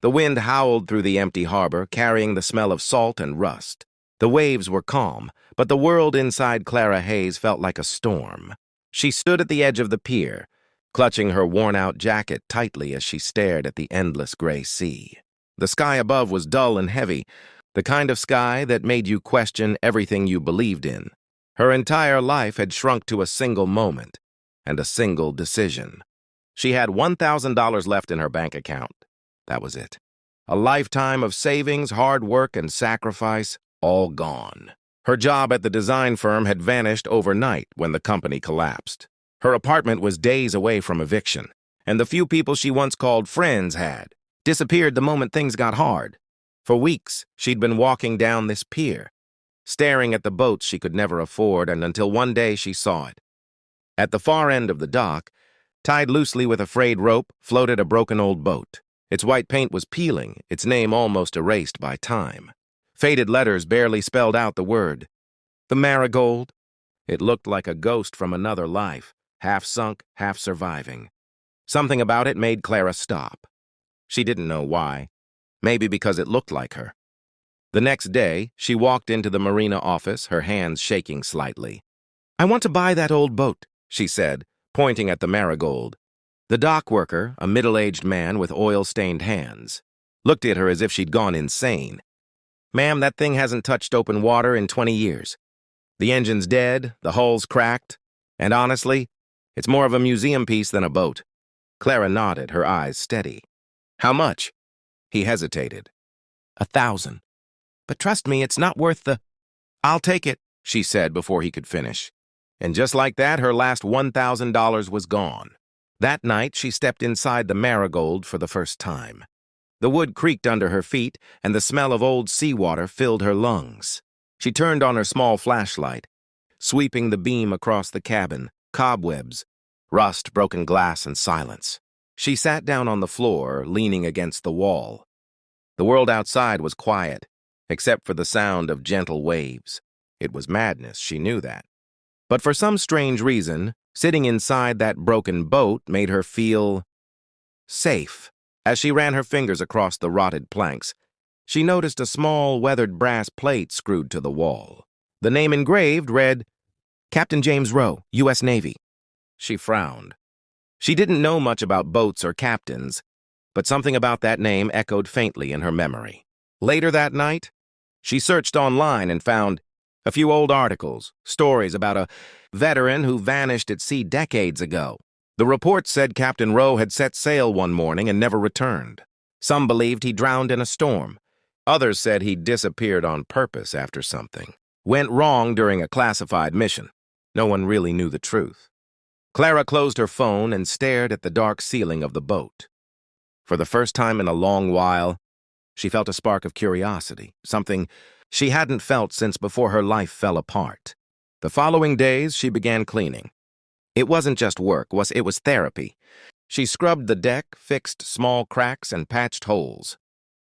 The wind howled through the empty harbor, carrying the smell of salt and rust. The waves were calm, but the world inside Clara Hayes felt like a storm. She stood at the edge of the pier, clutching her worn-out jacket tightly as she stared at the endless gray sea. The sky above was dull and heavy, the kind of sky that made you question everything you believed in. Her entire life had shrunk to a single moment and a single decision. She had $1,000 left in her bank account. That was it. A lifetime of savings, hard work, and sacrifice, all gone. Her job at the design firm had vanished overnight when the company collapsed. Her apartment was days away from eviction, and the few people she once called friends had disappeared the moment things got hard. For weeks, she'd been walking down this pier, staring at the boats she could never afford, and until one day she saw it. At the far end of the dock, tied loosely with a frayed rope, floated a broken old boat. Its white paint was peeling, its name almost erased by time. Faded letters barely spelled out the word. The Marigold. It looked like a ghost from another life, half sunk, half surviving. Something about it made Clara stop. She didn't know why. Maybe because it looked like her. The next day, she walked into the marina office, her hands shaking slightly. "I want to buy that old boat," she said, pointing at the Marigold. The dock worker, a middle-aged man with oil-stained hands, looked at her as if she'd gone insane. "Ma'am, that thing hasn't touched open water in 20 years. The engine's dead, the hull's cracked, and honestly, it's more of a museum piece than a boat." Clara nodded, her eyes steady. "How much?" He hesitated. "1,000. But trust me, it's not worth the—" "I'll take it," she said before he could finish. And just like that, her last $1,000 was gone. That night, she stepped inside the Marigold for the first time. The wood creaked under her feet, and the smell of old seawater filled her lungs. She turned on her small flashlight, sweeping the beam across the cabin, cobwebs, rust, broken glass, and silence. She sat down on the floor, leaning against the wall. The world outside was quiet, except for the sound of gentle waves. It was madness, she knew that. But for some strange reason, sitting inside that broken boat made her feel safe. As she ran her fingers across the rotted planks, she noticed a small, weathered brass plate screwed to the wall. The name engraved read, "Captain James Rowe, U.S. Navy." She frowned. She didn't know much about boats or captains, but something about that name echoed faintly in her memory. Later that night, she searched online and found a few old articles, stories about a veteran who vanished at sea decades ago. The reports said Captain Rowe had set sail one morning and never returned. Some believed he drowned in a storm. Others said he disappeared on purpose after something went wrong during a classified mission. No one really knew the truth. Clara closed her phone and stared at the dark ceiling of the boat. For the first time in a long while, she felt a spark of curiosity, something she hadn't felt since before her life fell apart. The following days, she began cleaning. It wasn't just work, it was therapy. She scrubbed the deck, fixed small cracks, and patched holes.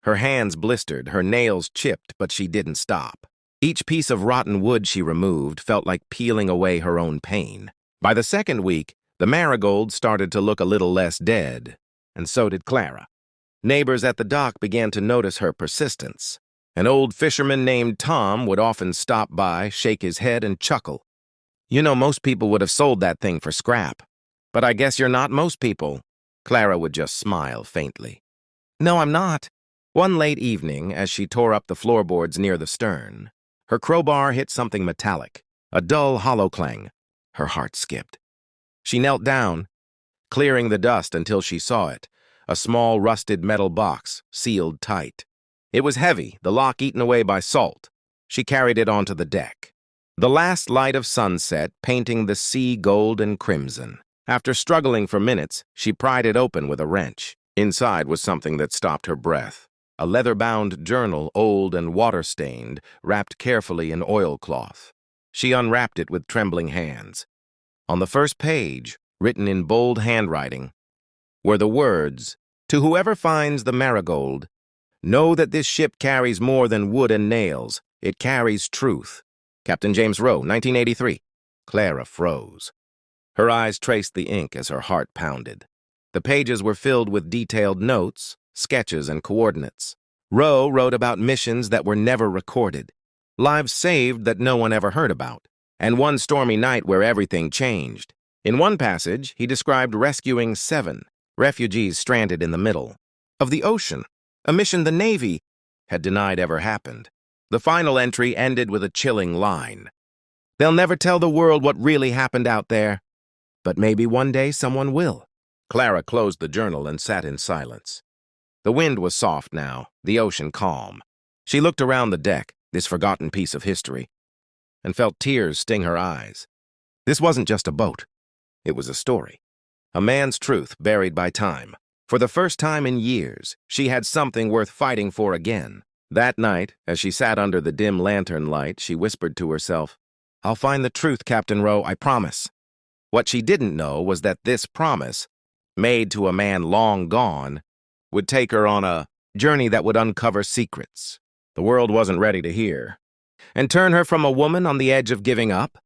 Her hands blistered, her nails chipped, but she didn't stop. Each piece of rotten wood she removed felt like peeling away her own pain. By the second week, the Marigold started to look a little less dead, and so did Clara. Neighbors at the dock began to notice her persistence. An old fisherman named Tom would often stop by, shake his head, and chuckle. "You know, most people would have sold that thing for scrap. But I guess you're not most people." Clara would just smile faintly. "No, I'm not." One late evening, as she tore up the floorboards near the stern, her crowbar hit something metallic, a dull, hollow clang. Her heart skipped. She knelt down, clearing the dust until she saw it, a small rusted metal box, sealed tight. It was heavy, the lock eaten away by salt. She carried it onto the deck. The last light of sunset painting the sea gold and crimson. After struggling for minutes, she pried it open with a wrench. Inside was something that stopped her breath. A leather-bound journal, old and water-stained, wrapped carefully in oilcloth. She unwrapped it with trembling hands. On the first page, written in bold handwriting, were the words, "To whoever finds the Marigold, know that this ship carries more than wood and nails. It carries truth. Captain James Rowe, 1983. Clara froze. Her eyes traced the ink as her heart pounded. The pages were filled with detailed notes, sketches, and coordinates. Rowe wrote about missions that were never recorded, lives saved that no one ever heard about, and one stormy night where everything changed. In one passage, he described rescuing 7 refugees stranded in the middle of the ocean, a mission the Navy had denied ever happened. The final entry ended with a chilling line. "They'll never tell the world what really happened out there, but maybe one day someone will." Clara closed the journal and sat in silence. The wind was soft now, the ocean calm. She looked around the deck, this forgotten piece of history, and felt tears sting her eyes. This wasn't just a boat. It was a story. A man's truth buried by time. For the first time in years, she had something worth fighting for again. That night, as she sat under the dim lantern light, she whispered to herself, "I'll find the truth, Captain Rowe, I promise." What she didn't know was that this promise, made to a man long gone, would take her on a journey that would uncover secrets the world wasn't ready to hear, and turn her from a woman on the edge of giving up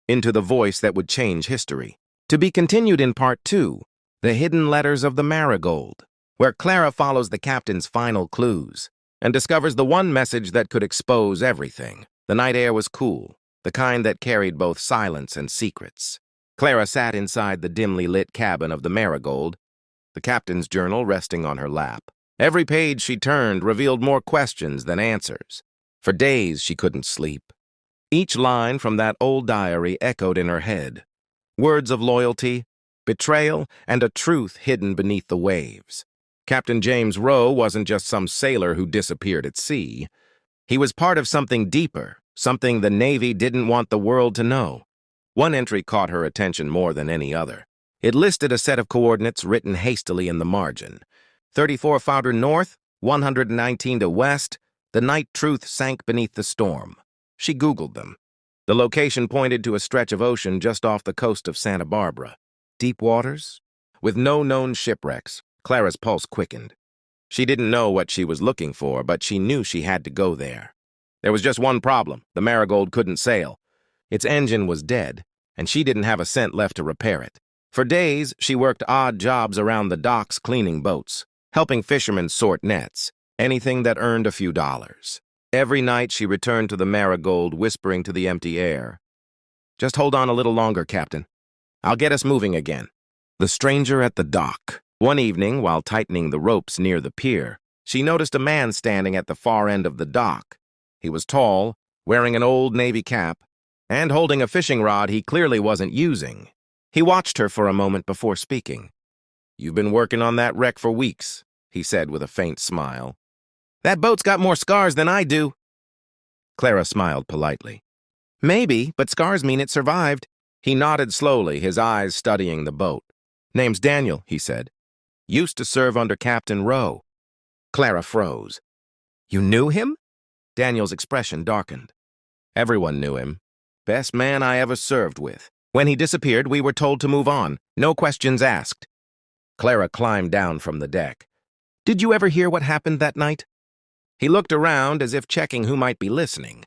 into the voice that would change history. To be continued in Part 2, The Hidden Letters of the Marigold, where Clara follows the captain's final clues and discovers the one message that could expose everything. The night air was cool, the kind that carried both silence and secrets. Clara sat inside the dimly lit cabin of the Marigold, the captain's journal resting on her lap. Every page she turned revealed more questions than answers. For days she couldn't sleep. Each line from that old diary echoed in her head. Words of loyalty, betrayal, and a truth hidden beneath the waves. Captain James Rowe wasn't just some sailor who disappeared at sea. He was part of something deeper, something the Navy didn't want the world to know. One entry caught her attention more than any other. It listed a set of coordinates written hastily in the margin. 34 farther north, 119 to west, the night truth sank beneath the storm. She Googled them. The location pointed to a stretch of ocean just off the coast of Santa Barbara. Deep waters? With no known shipwrecks, Clara's pulse quickened. She didn't know what she was looking for, but she knew she had to go there. There was just one problem. The Marigold couldn't sail. Its engine was dead, and she didn't have a cent left to repair it. For days, she worked odd jobs around the docks cleaning boats, helping fishermen sort nets, anything that earned a few dollars. Every night she returned to the Marigold, whispering to the empty air, "Just hold on a little longer, Captain. I'll get us moving again." The stranger at the dock. One evening, while tightening the ropes near the pier, she noticed a man standing at the far end of the dock. He was tall, wearing an old Navy cap, and holding a fishing rod he clearly wasn't using. He watched her for a moment before speaking. "You've been working on that wreck for weeks," he said with a faint smile. "That boat's got more scars than I do." Clara smiled politely. "Maybe, but scars mean it survived." He nodded slowly, his eyes studying the boat. "Name's Daniel," he said. "Used to serve under Captain Rowe." Clara froze. "You knew him?" Daniel's expression darkened. "Everyone knew him. Best man I ever served with. When he disappeared, we were told to move on. No questions asked." Clara climbed down from the deck. "Did you ever hear what happened that night?" He looked around as if checking who might be listening.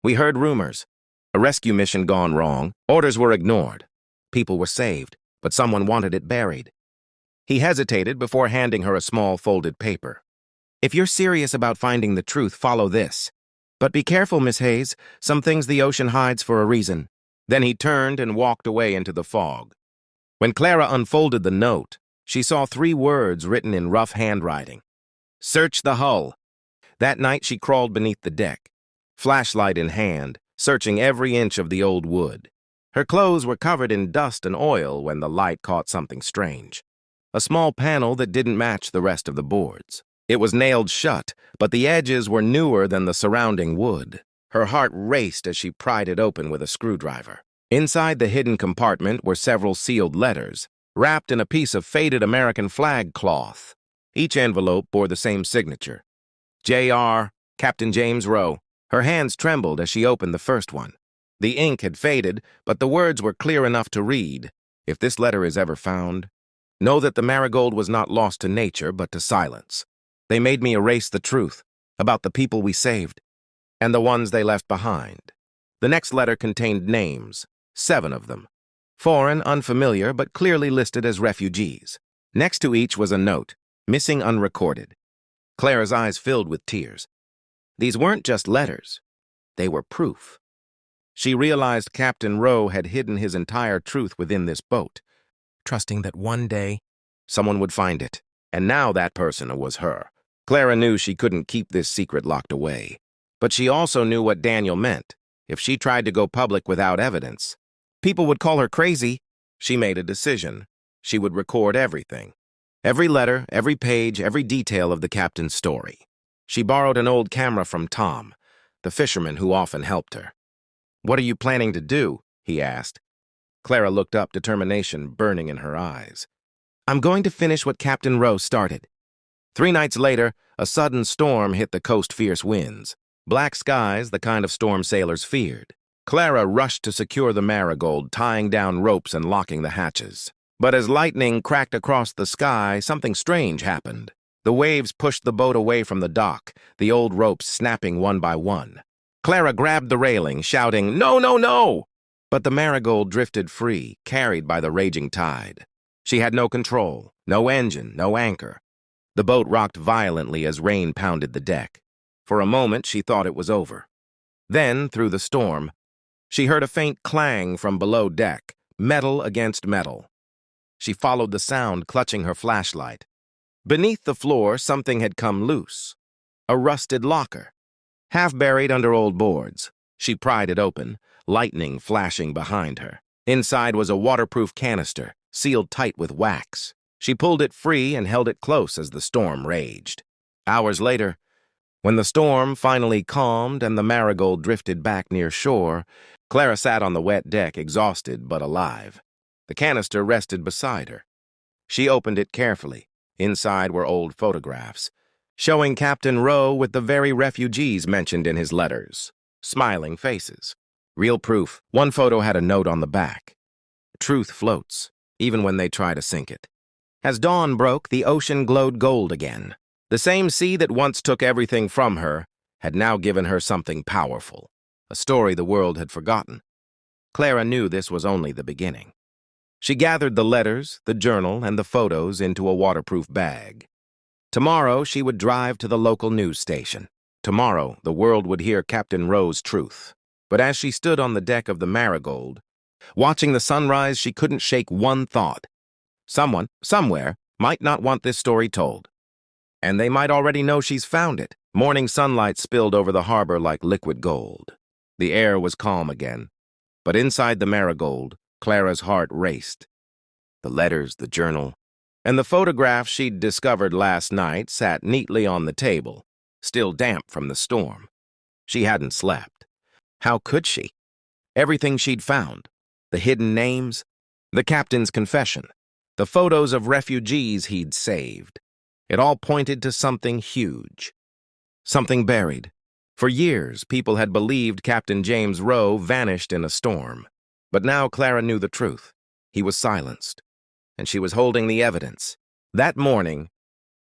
"We heard rumors. A rescue mission gone wrong. Orders were ignored. People were saved, but someone wanted it buried." He hesitated before handing her a small folded paper. "If you're serious about finding the truth, follow this. But be careful, Miss Hayes. Some things the ocean hides for a reason." Then he turned and walked away into the fog. When Clara unfolded the note, she saw 3 words written in rough handwriting. "Search the hull." That night she crawled beneath the deck, flashlight in hand, searching every inch of the old wood. Her clothes were covered in dust and oil when the light caught something strange. A small panel that didn't match the rest of the boards. It was nailed shut, but the edges were newer than the surrounding wood. Her heart raced as she pried it open with a screwdriver. Inside the hidden compartment were several sealed letters, wrapped in a piece of faded American flag cloth. Each envelope bore the same signature. J.R., Captain James Rowe. Her hands trembled as she opened the first one. The ink had faded, but the words were clear enough to read. "If this letter is ever found, know that the Marigold was not lost to nature, but to silence. They made me erase the truth about the people we saved and the ones they left behind." The next letter contained names, 7 of them. Foreign, unfamiliar, but clearly listed as refugees. Next to each was a note. Missing unrecorded. Clara's eyes filled with tears. These weren't just letters. They were proof. She realized Captain Rowe had hidden his entire truth within this boat, trusting that one day someone would find it. And now that person was her. Clara knew she couldn't keep this secret locked away. But she also knew what Daniel meant. If she tried to go public without evidence, people would call her crazy. She made a decision. She would record everything. Every letter, every page, every detail of the captain's story. She borrowed an old camera from Tom, the fisherman who often helped her. "What are you planning to do?" he asked. Clara looked up, determination burning in her eyes. "I'm going to finish what Captain Rowe started." 3 nights later, a sudden storm hit the coast, fierce winds. Black skies, the kind of storm sailors feared. Clara rushed to secure the Marigold, tying down ropes and locking the hatches. But as lightning cracked across the sky, something strange happened. The waves pushed the boat away from the dock, the old ropes snapping one by one. Clara grabbed the railing, shouting, "No, no, no!" But the Marigold drifted free, carried by the raging tide. She had no control, no engine, no anchor. The boat rocked violently as rain pounded the deck. For a moment, she thought it was over. Then, through the storm, she heard a faint clang from below deck, metal against metal. She followed the sound, clutching her flashlight. Beneath the floor, something had come loose. A rusted locker, half buried under old boards. She pried it open, lightning flashing behind her. Inside was a waterproof canister, sealed tight with wax. She pulled it free and held it close as the storm raged. Hours later, when the storm finally calmed and the Marigold drifted back near shore, Clara sat on the wet deck, exhausted but alive. The canister rested beside her. She opened it carefully. Inside were old photographs, showing Captain Rowe with the very refugees mentioned in his letters. Smiling faces. Real proof. One photo had a note on the back. "Truth floats, even when they try to sink it." As dawn broke, the ocean glowed gold again. The same sea that once took everything from her had now given her something powerful, a story the world had forgotten. Clara knew this was only the beginning. She gathered the letters, the journal, and the photos into a waterproof bag. Tomorrow, she would drive to the local news station. Tomorrow, the world would hear Captain Rowe's truth. But as she stood on the deck of the Marigold, watching the sunrise, she couldn't shake one thought. Someone, somewhere, might not want this story told. And they might already know she's found it. Morning sunlight spilled over the harbor like liquid gold. The air was calm again. But inside the Marigold, Clara's heart raced. The letters, the journal, and the photographs she'd discovered last night sat neatly on the table, still damp from the storm. She hadn't slept. How could she? Everything she'd found, the hidden names, the captain's confession, the photos of refugees he'd saved, it all pointed to something huge, something buried. For years, people had believed Captain James Rowe vanished in a storm. But now Clara knew the truth. He was silenced, and she was holding the evidence. That morning,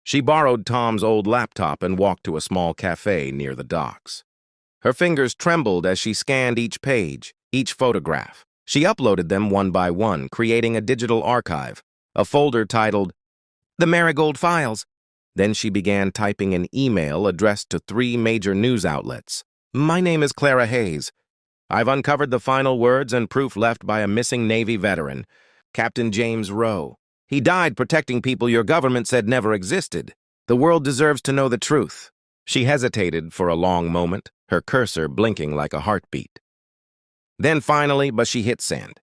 she borrowed Tom's old laptop and walked to a small cafe near the docks. Her fingers trembled as she scanned each page, each photograph. She uploaded them one by one, creating a digital archive, a folder titled, "The Marigold Files." Then she began typing an email addressed to 3 major news outlets. "My name is Clara Hayes. I've uncovered the final words and proof left by a missing Navy veteran, Captain James Rowe. He died protecting people your government said never existed. The world deserves to know the truth." She hesitated for a long moment, her cursor blinking like a heartbeat. Then finally, but she hit send.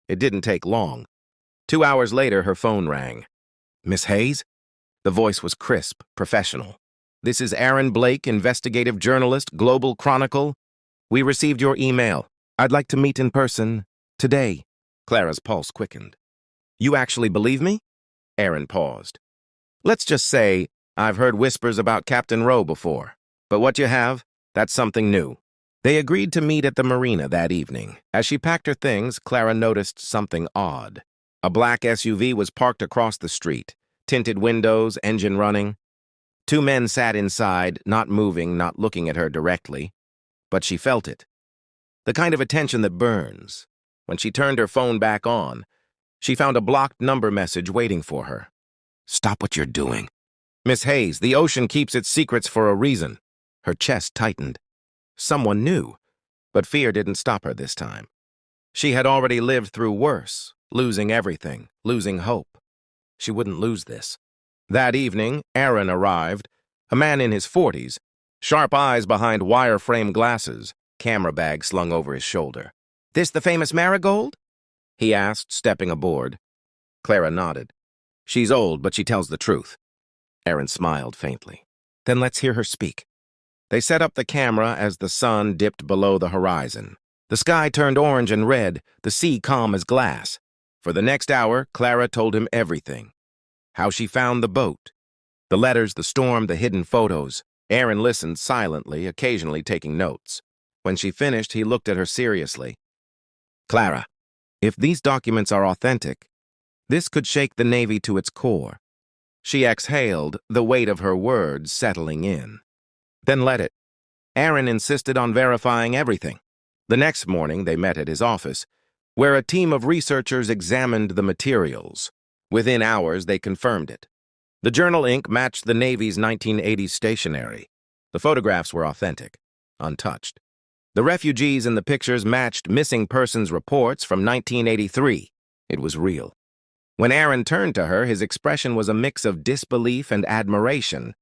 It didn't take long. 2 hours later, her phone rang. "Miss Hayes?" The voice was crisp, professional. "This is Aaron Blake, investigative journalist, Global Chronicle. We received your email. I'd like to meet in person today." Clara's pulse quickened. "You actually believe me?" Aaron paused. "Let's just say I've heard whispers about Captain Rowe before. But what you have, that's something new." They agreed to meet at the marina that evening. As she packed her things, Clara noticed something odd. A black SUV was parked across the street, tinted windows, engine running. 2 men sat inside, not moving, not looking at her directly. But she felt it. The kind of attention that burns. When she turned her phone back on, she found a blocked number message waiting for her. "Stop what you're doing. Miss Hayes, the ocean keeps its secrets for a reason. Her chest tightened. Someone knew, but fear didn't stop her this time. She had already lived through worse, losing everything, losing hope. She wouldn't lose this. That evening, Aaron arrived, a man in his 40s, sharp eyes behind wire-frame glasses, camera bag slung over his shoulder. "This the famous Marigold?" he asked, stepping aboard. Clara nodded. "She's old, but she tells the truth." Aaron smiled faintly. "Then let's hear her speak." They set up the camera as the sun dipped below the horizon. The sky turned orange and red, the sea calm as glass. For the next hour, Clara told him everything. How she found the boat. The letters, the storm, the hidden photos. Aaron listened silently, occasionally taking notes. When she finished, he looked at her seriously. "Clara, if these documents are authentic, this could shake the Navy to its core." She exhaled, the weight of her words settling in. "Then let it." Aaron insisted on verifying everything. The next morning, they met at his office, where a team of researchers examined the materials. Within hours, they confirmed it. The journal ink matched the Navy's 1980s stationery. The photographs were authentic, untouched. The refugees in the pictures matched missing persons reports from 1983. It was real. When Aaron turned to her, his expression was a mix of disbelief and admiration.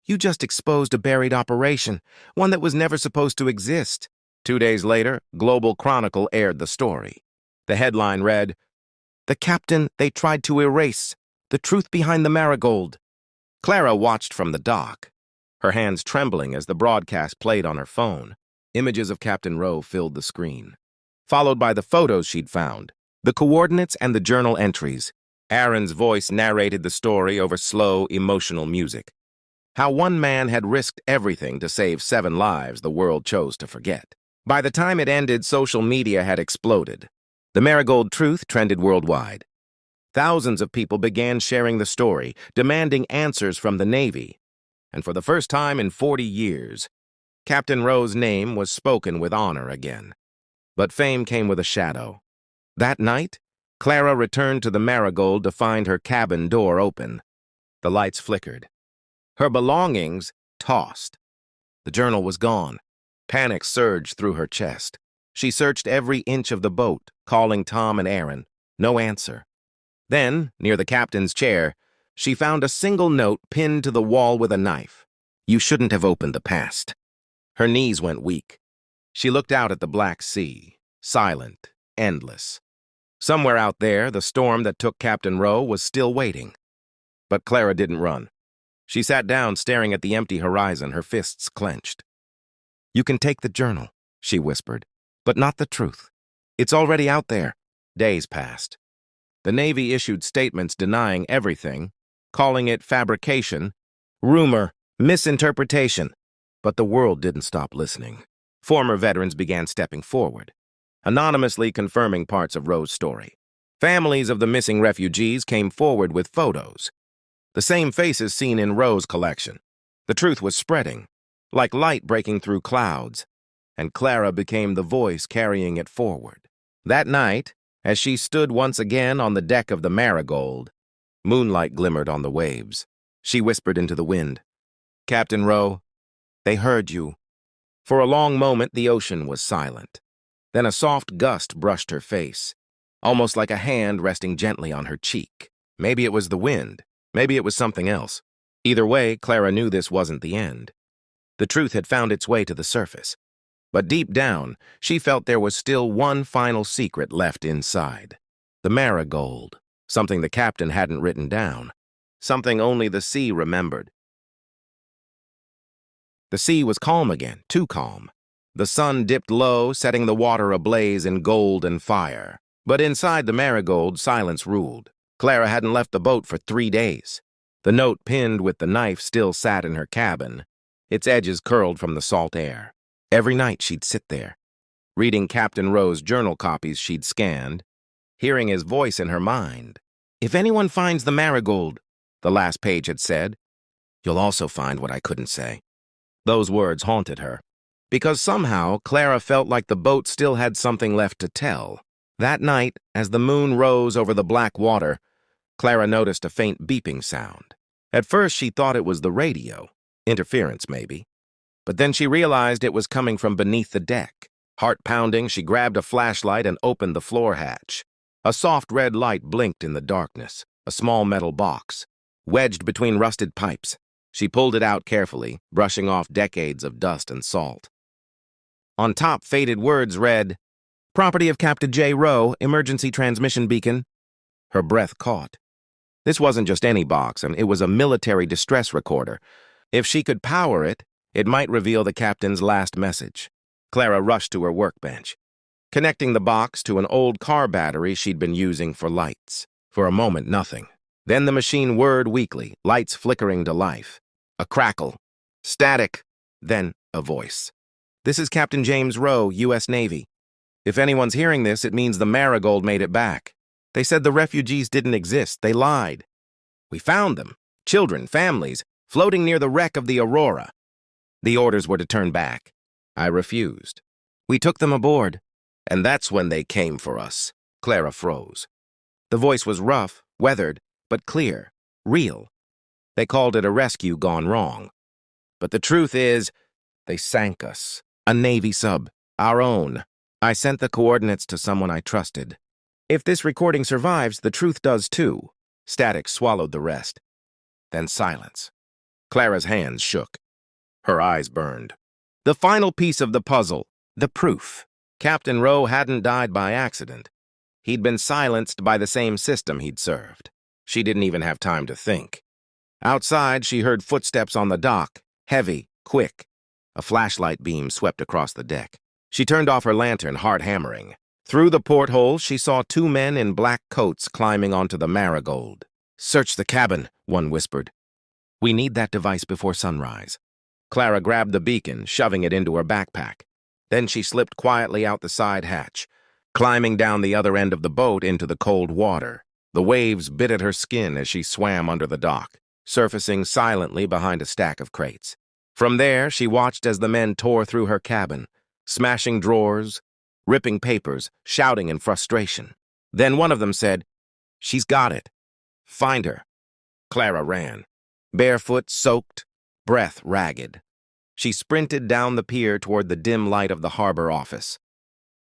"You just exposed a buried operation, one that was never supposed to exist." 2 days later, Global Chronicle aired the story. The headline read, "The captain they tried to erase, the truth behind the Marigold." Clara watched from the dock, her hands trembling as the broadcast played on her phone. Images of Captain Rowe filled the screen, followed by the photos she'd found, the coordinates and the journal entries. Aaron's voice narrated the story over slow, emotional music. How one man had risked everything to save 7 lives the world chose to forget. By the time it ended, social media had exploded. The Marigold truth trended worldwide. Thousands of people began sharing the story, demanding answers from the Navy. And for the first time in 40 years, Captain Rowe's name was spoken with honor again. But fame came with a shadow. That night, Clara returned to the Marigold to find her cabin door open. The lights flickered. Her belongings tossed. The journal was gone. Panic surged through her chest. She searched every inch of the boat, calling Tom and Aaron. No answer. Then, near the captain's chair, she found a single note pinned to the wall with a knife. "You shouldn't have opened the past." Her knees went weak. She looked out at the Black Sea, silent, endless. Somewhere out there, the storm that took Captain Rowe was still waiting. But Clara didn't run. She sat down, staring at the empty horizon, her fists clenched. "You can take the journal," she whispered, "but not the truth. It's already out there." Days passed. The Navy issued statements denying everything, calling it fabrication, rumor, misinterpretation. But the world didn't stop listening. Former veterans began stepping forward, anonymously confirming parts of Rowe's story. Families of the missing refugees came forward with photos, the same faces seen in Rowe's collection. The truth was spreading, like light breaking through clouds, and Clara became the voice carrying it forward. That night, as she stood once again on the deck of the Marigold, moonlight glimmered on the waves. She whispered into the wind, "Captain Rowe, they heard you." For a long moment, the ocean was silent. Then a soft gust brushed her face, almost like a hand resting gently on her cheek. Maybe it was the wind. Maybe it was something else. Either way, Clara knew this wasn't the end. The truth had found its way to the surface. But deep down, she felt there was still one final secret left inside. The Marigold. Something the captain hadn't written down. Something only the sea remembered. The sea was calm again, too calm. The sun dipped low, setting the water ablaze in gold and fire. But inside the Marigold, silence ruled. Clara hadn't left the boat for 3 days. The note pinned with the knife still sat in her cabin, its edges curled from the salt air. Every night she'd sit there, reading Captain Rowe's journal copies she'd scanned, hearing his voice in her mind. "If anyone finds the Marigold," the last page had said, "you'll also find what I couldn't say." Those words haunted her, because somehow Clara felt like the boat still had something left to tell. That night, as the moon rose over the black water, Clara noticed a faint beeping sound. At first, she thought it was the radio. Interference, maybe. But then she realized it was coming from beneath the deck. Heart pounding, she grabbed a flashlight and opened the floor hatch. A soft red light blinked in the darkness. A small metal box, wedged between rusted pipes. She pulled it out carefully, brushing off decades of dust and salt. On top, faded words read, "Property of Captain J. Rowe, emergency transmission beacon." Her breath caught. This wasn't just any box, and it was a military distress recorder. If she could power it, it might reveal the captain's last message. Clara rushed to her workbench, connecting the box to an old car battery she'd been using for lights. For a moment, nothing. Then the machine whirred weakly, lights flickering to life. A crackle. Static. Then a voice. "This is Captain James Rowe, U.S. Navy. If anyone's hearing this, it means the Marigold made it back. They said the refugees didn't exist. They lied. We found them. Children, families, floating near the wreck of the Aurora. The orders were to turn back. I refused. We took them aboard. And that's when they came for us." Clara froze. The voice was rough, weathered, but clear, real. They called it a rescue gone wrong. But the truth is, they sank us. A Navy sub. Our own. I sent the coordinates to someone I trusted. If this recording survives, the truth does too. Static swallowed the rest. Then silence. Clara's hands shook. Her eyes burned. The final piece of the puzzle, the proof. Captain Rowe hadn't died by accident. He'd been silenced by the same system he'd served. She didn't even have time to think. Outside, she heard footsteps on the dock, heavy, quick. A flashlight beam swept across the deck. She turned off her lantern, heart hammering. Through the porthole, she saw two men in black coats climbing onto the Marigold. "Search the cabin," one whispered. "We need that device before sunrise." Clara grabbed the beacon, shoving it into her backpack. Then she slipped quietly out the side hatch, climbing down the other end of the boat into the cold water. The waves bit at her skin as she swam under the dock, surfacing silently behind a stack of crates. From there, she watched as the men tore through her cabin, smashing drawers, ripping papers, shouting in frustration. Then one of them said, "She's got it. Find her." Clara ran, barefoot, soaked, breath ragged. She sprinted down the pier toward the dim light of the harbor office.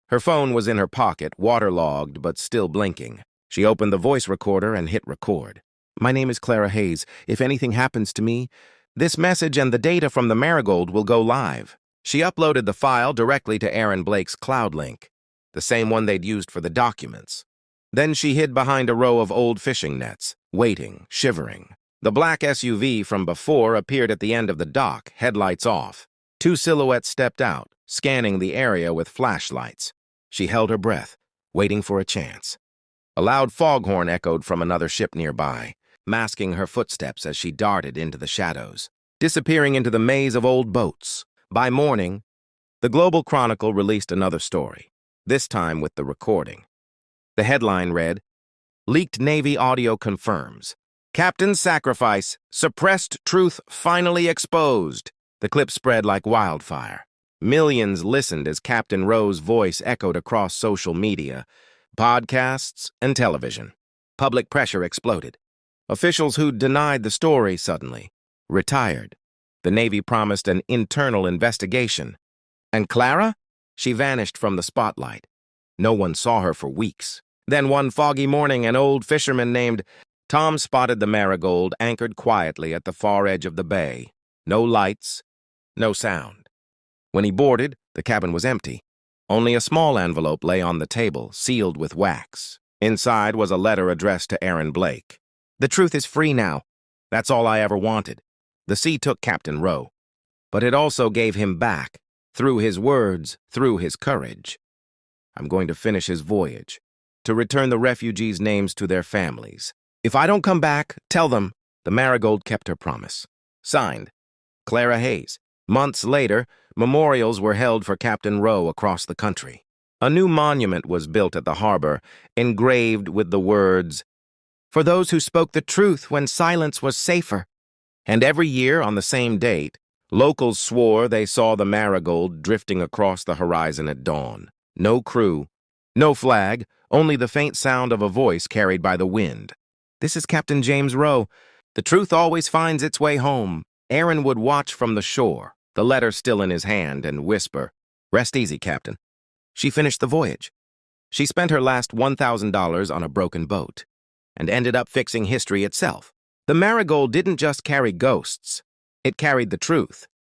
Her phone was in her pocket, waterlogged but still blinking. She opened the voice recorder and hit record. "My name is Clara Hayes. If anything happens to me, this message and the data from the Marigold will go live." She uploaded the file directly to Aaron Blake's cloud link, the same one they'd used for the documents. Then she hid behind a row of old fishing nets, waiting, shivering. The black SUV from before appeared at the end of the dock, headlights off. Two silhouettes stepped out, scanning the area with flashlights. She held her breath, waiting for a chance. A loud foghorn echoed from another ship nearby, masking her footsteps as she darted into the shadows, disappearing into the maze of old boats. By morning, the Global Chronicle released another story, this time with the recording. The headline read, "Leaked Navy audio confirms. Captain's sacrifice, suppressed truth finally exposed." The clip spread like wildfire. Millions listened as Captain Rowe's voice echoed across social media, podcasts, and television. Public pressure exploded. Officials who'd denied the story suddenly retired. The Navy promised an internal investigation. And Clara? She vanished from the spotlight. No one saw her for weeks. Then one foggy morning, an old fisherman named Tom spotted the Marigold anchored quietly at the far edge of the bay. No lights, no sound. When he boarded, the cabin was empty. Only a small envelope lay on the table, sealed with wax. Inside was a letter addressed to Aaron Blake. "The truth is free now. That's all I ever wanted." The sea took Captain Rowe, but it also gave him back, through his words, through his courage. "I'm going to finish his voyage, to return the refugees' names to their families. If I don't come back, tell them." The Marigold kept her promise. Signed, Clara Hayes. Months later, memorials were held for Captain Rowe across the country. A new monument was built at the harbor, engraved with the words, "For those who spoke the truth when silence was safer." And every year, on the same date, locals swore they saw the Marigold drifting across the horizon at dawn. No crew, no flag, only the faint sound of a voice carried by the wind. "This is Captain James Rowe. The truth always finds its way home. Aaron would watch from the shore, the letter still in his hand, and whisper, "Rest easy, Captain." She finished the voyage. She spent her last $1,000 on a broken boat and ended up fixing history itself. The Marigold didn't just carry ghosts. It carried the truth.